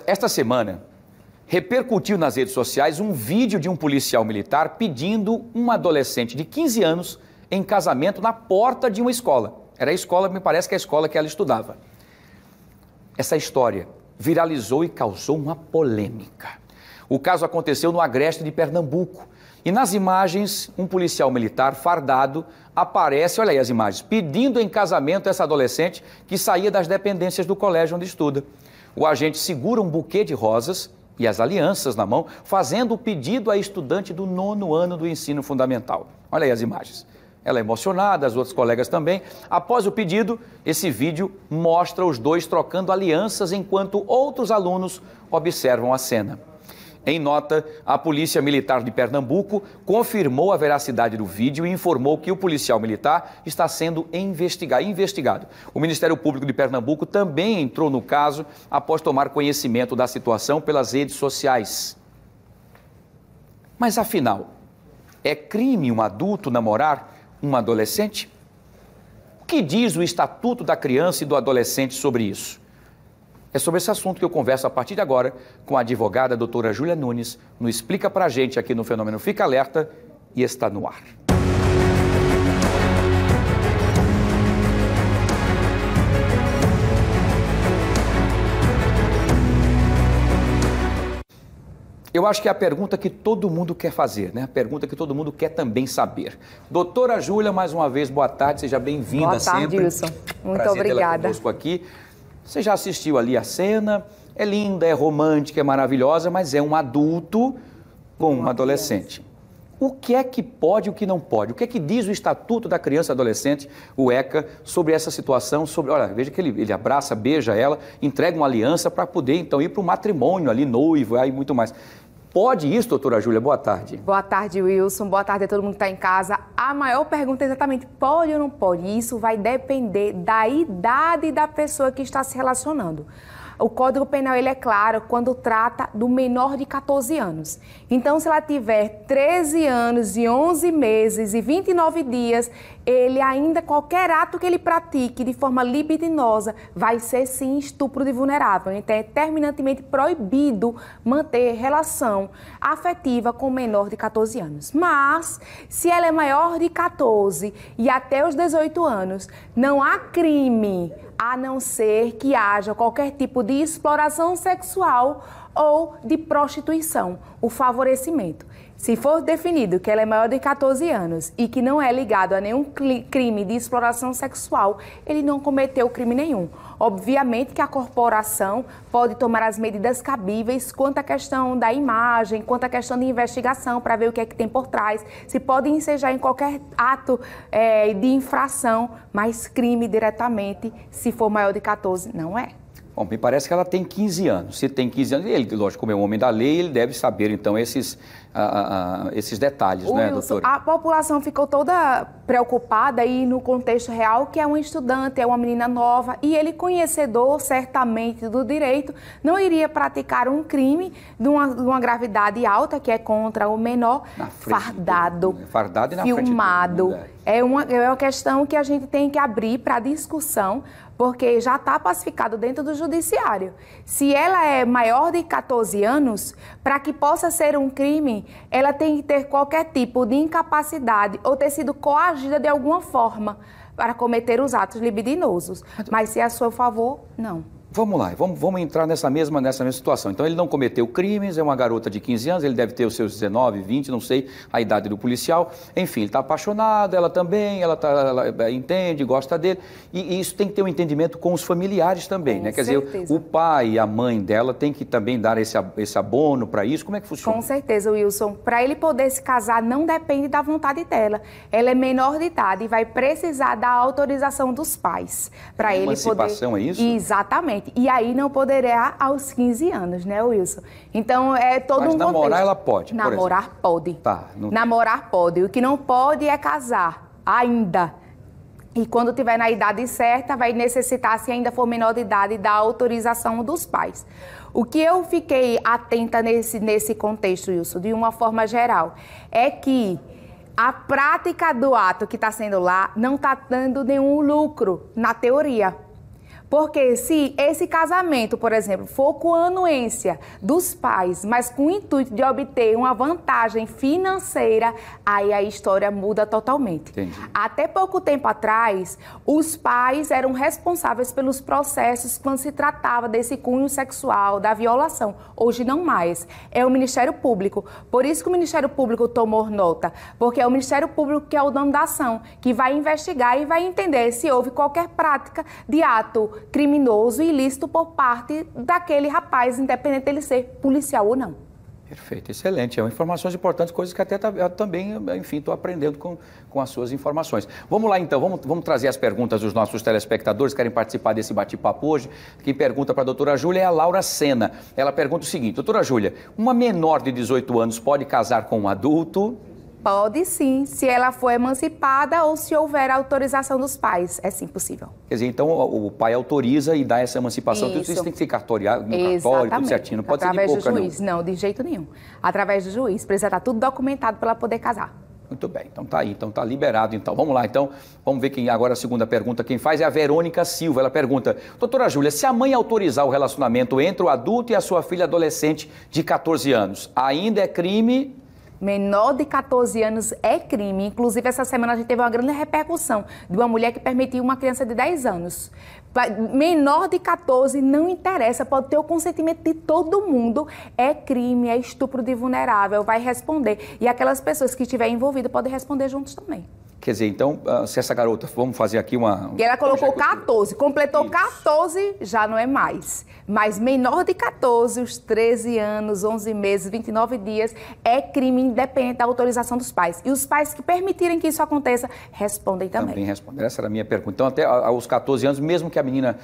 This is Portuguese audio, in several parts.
Esta semana, repercutiu nas redes sociais um vídeo de um policial militar pedindo uma adolescente de 15 anos em casamento na porta de uma escola. Era a escola, me parece que é a escola que ela estudava. Essa história viralizou e causou uma polêmica. O caso aconteceu no Agreste de Pernambuco. E nas imagens, um policial militar fardado aparece, olha aí as imagens, pedindo em casamento essa adolescente que saía das dependências do colégio onde estuda. O agente segura um buquê de rosas e as alianças na mão, fazendo o pedido à estudante do 9º ano do ensino fundamental. Olha aí as imagens. Ela é emocionada, as outras colegas também. Após o pedido, esse vídeo mostra os dois trocando alianças enquanto outros alunos observam a cena. Em nota, a Polícia Militar de Pernambuco confirmou a veracidade do vídeo e informou que o policial militar está sendo investigado. O Ministério Público de Pernambuco também entrou no caso após tomar conhecimento da situação pelas redes sociais. Mas afinal, é crime um adulto namorar uma adolescente? O que diz o Estatuto da Criança e do Adolescente sobre isso? É sobre esse assunto que eu converso a partir de agora com a advogada doutora Júlia Nunes, no Explica Pra Gente aqui no Fenômeno Fica Alerta e está no ar. Eu acho que é a pergunta que todo mundo quer fazer, né? A pergunta que todo mundo quer também saber. Doutora Júlia, mais uma vez, boa tarde, seja bem-vinda sempre. Boa tarde, Wilson. Muito Prazer obrigada. Tê-la conosco aqui. Você já assistiu ali a cena, é linda, é romântica, é maravilhosa, mas é um adulto com uma adolescente. O que é que pode e o que não pode? O que é que diz o Estatuto da Criança e Adolescente, o ECA, sobre essa situação? Olha, veja que ele abraça, beija ela, entrega uma aliança para poder, então, ir para o matrimônio ali, noivo, aí muito mais. Pode isso, doutora Júlia? Boa tarde. Boa tarde, Wilson. Boa tarde a todo mundo que está em casa. A maior pergunta é exatamente, pode ou não pode? Isso vai depender da idade da pessoa que está se relacionando. O Código Penal, ele é claro quando trata do menor de 14 anos. Então, se ela tiver 13 anos e 11 meses e 29 dias, ele ainda, qualquer ato que ele pratique de forma libidinosa, vai ser sim estupro de vulnerável. Então, é terminantemente proibido manter relação afetiva com o menor de 14 anos. Mas, se ela é maior de 14 e até os 18 anos, não há crime, a não ser que haja qualquer tipo de exploração sexual ou de prostituição, o favorecimento. Se for definido que ela é maior de 14 anos e que não é ligado a nenhum crime de exploração sexual, ele não cometeu crime nenhum. Obviamente que a corporação pode tomar as medidas cabíveis quanto à questão da imagem, quanto à questão de investigação, para ver o que é que tem por trás, se pode ensejar em qualquer ato de infração, mas crime diretamente, se for maior de 14, não é. Bom, me parece que ela tem 15 anos. Se tem 15 anos, ele, lógico, como é um homem da lei, ele deve saber, então, esses detalhes, né, doutora? A população ficou toda preocupada aí no contexto real, que é um estudante, é uma menina nova, e ele, conhecedor, certamente, do direito, não iria praticar um crime de uma gravidade alta, que é contra o menor, fardado, fardado e na filmado. Frente de... É uma questão que a gente tem que abrir para discussão, porque já está pacificado dentro do judiciário. Se ela é maior de 14 anos, para que possa ser um crime, ela tem que ter qualquer tipo de incapacidade ou ter sido coagida de alguma forma para cometer os atos libidinosos. Mas se é a seu favor, não. Vamos lá, vamos entrar nessa mesma situação. Então, ele não cometeu crimes, é uma garota de 15 anos, ele deve ter os seus 19, 20, não sei a idade do policial. Enfim, ele está apaixonado, ela também, ela entende, gosta dele. E isso tem que ter um entendimento com os familiares também, né? Quer dizer, o pai e a mãe dela tem que também dar esse abono para isso. Como é que funciona? Com certeza, Wilson. Para ele poder se casar, não depende da vontade dela. Ela é menor de idade e vai precisar da autorização dos pais. Para ele poder... Emancipação, é isso? Exatamente. E aí não poderá aos 15 anos, né, Wilson? Então, é todo um contexto. Mas namorar ela pode, por exemplo? Namorar pode. Tá. Namorar pode. O que não pode é casar, ainda. E quando tiver na idade certa, vai necessitar, se ainda for menor de idade, da autorização dos pais. O que eu fiquei atenta nesse contexto, Wilson, de uma forma geral, é que a prática do ato que está sendo lá não está dando nenhum lucro, na teoria. Porque se esse casamento, por exemplo, for com a anuência dos pais, mas com o intuito de obter uma vantagem financeira, aí a história muda totalmente. Entendi. Até pouco tempo atrás, os pais eram responsáveis pelos processos quando se tratava desse cunho sexual, da violação. Hoje não mais. É o Ministério Público. Por isso que o Ministério Público tomou nota, porque é o Ministério Público que é o dono da ação, que vai investigar e vai entender se houve qualquer prática de ato criminoso e ilícito por parte daquele rapaz, independente dele ser policial ou não. Perfeito, excelente. Informações importantes, coisas que até eu também, enfim, estou aprendendo com as suas informações. Vamos lá, então, vamos trazer as perguntas dos nossos telespectadores que querem participar desse bate-papo hoje. Quem pergunta para a doutora Júlia é a Laura Sena. Ela pergunta o seguinte: doutora Júlia, uma menor de 18 anos pode casar com um adulto? Pode sim, se ela for emancipada ou se houver autorização dos pais. É sim possível. Quer dizer, então o pai autoriza e dá essa emancipação. Tudo isso tem que ser cartoriado no cartório, tudo certinho. Não pode ser de boca, através do juiz. Não, de jeito nenhum. Através do juiz. Precisa estar tudo documentado para ela poder casar. Muito bem, então tá aí, então tá liberado. Então vamos lá, então vamos ver quem agora a segunda pergunta quem faz é a Verônica Silva. Ela pergunta: doutora Júlia, se a mãe autorizar o relacionamento entre o adulto e a sua filha adolescente de 14 anos, ainda é crime? Menor de 14 anos é crime. Inclusive, essa semana a gente teve uma grande repercussão de uma mulher que permitiu uma criança de 10 anos. Menor de 14 não interessa, pode ter o consentimento de todo mundo. É crime, é estupro de vulnerável, vai responder. E aquelas pessoas que estiverem envolvidas podem responder juntos também. Quer dizer, então, se essa garota, vamos fazer aqui uma... E ela colocou 14, completou isso. 14, já não é mais. Mas menor de 14, os 13 anos, 11 meses, 29 dias, é crime independente da autorização dos pais. E os pais que permitirem que isso aconteça, respondem também. Também respondem. Essa era a minha pergunta. Então, até aos 14 anos, mesmo que a menina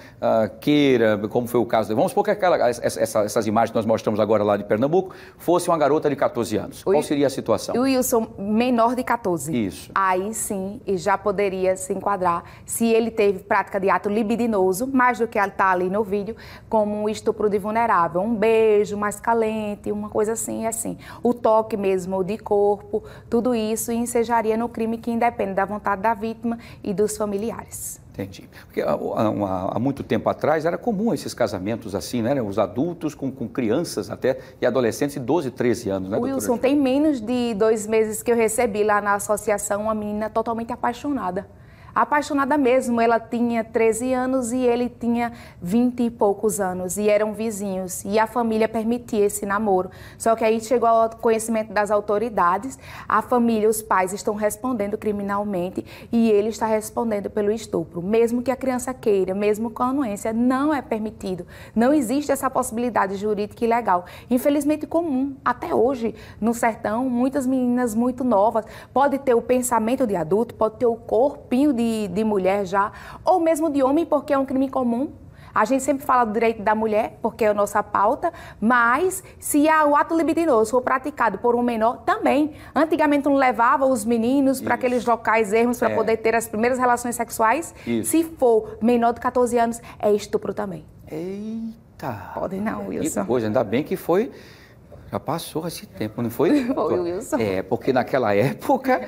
queira, como foi o caso... Vamos supor que essas imagens que nós mostramos agora lá de Pernambuco, fosse uma garota de 14 anos. Qual seria a situação? Wilson, menor de 14. Isso. Aí sim, e já poderia se enquadrar se ele teve prática de ato libidinoso, mais do que está ali no vídeo, como um estupro de vulnerável, um beijo mais calente, uma coisa assim, assim. O toque mesmo de corpo, tudo isso ensejaria no crime que independe da vontade da vítima e dos familiares. Entendi. Porque há muito tempo atrás era comum esses casamentos assim, né? Os adultos com crianças até e adolescentes de 12, 13 anos, né, doutora? Wilson, tem menos de 2 meses que eu recebi lá na associação uma menina totalmente apaixonada. Apaixonada mesmo, ela tinha 13 anos e ele tinha 20 e poucos anos e eram vizinhos e a família permitia esse namoro. Só que aí chegou ao conhecimento das autoridades, a família, os pais estão respondendo criminalmente e ele está respondendo pelo estupro. Mesmo que a criança queira, mesmo com a anuência, não é permitido. Não existe essa possibilidade jurídica e legal. Infelizmente comum, até hoje, no sertão, muitas meninas muito novas, pode ter o pensamento de adulto, pode ter o corpinho de mulher já, ou mesmo de homem, porque é um crime comum. A gente sempre fala do direito da mulher, porque é a nossa pauta, mas se o ato libidinoso for praticado por um menor, também. Antigamente não levava os meninos para aqueles locais ermos para poder ter as primeiras relações sexuais. Isso. Se for menor de 14 anos, é estupro também. Eita! Pode não, Wilson. Que coisa, ainda bem que foi... Já passou esse tempo, não foi? Foi, Wilson. Porque naquela época,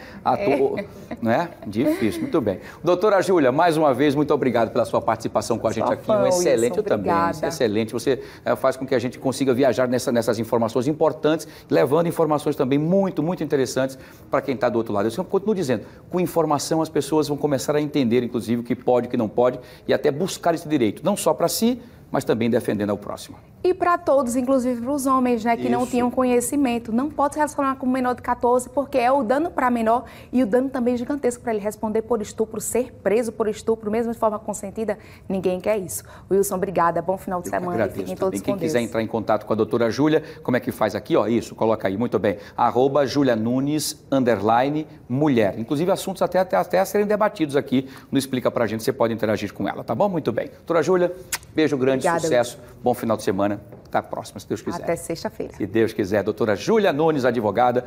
não é? Difícil, muito bem. Doutora Júlia, mais uma vez, muito obrigado pela sua participação com a gente aqui. Um excelente, Wilson, eu também, excelente. Você faz com que a gente consiga viajar nessas informações importantes, levando informações também muito, muito interessantes para quem está do outro lado. Eu continuo dizendo, com informação as pessoas vão começar a entender, inclusive, o que pode, o que não pode, e até buscar esse direito, não só para si, mas também defendendo ao próximo. E para todos, inclusive para os homens, né, que não tinham conhecimento. Não pode se relacionar com um menor de 14, porque é o dano para menor e o dano também gigantesco para ele responder por estupro, ser preso por estupro, mesmo de forma consentida. Ninguém quer isso. Wilson, obrigada. Bom final de semana. Fiquem todos com Deus. Quem quiser entrar em contato com a doutora Júlia, como é que faz aqui? Ó, isso, coloca aí, muito bem. @JuliaNunes_mulher. Inclusive, assuntos até a serem debatidos aqui no Explica Pra Gente. Você pode interagir com ela, tá bom? Muito bem. Doutora Júlia, beijo grande, obrigada, sucesso. Bom final de semana. Até a próxima, se Deus quiser. Até sexta-feira. Se Deus quiser. Doutora Júlia Nunes, advogada.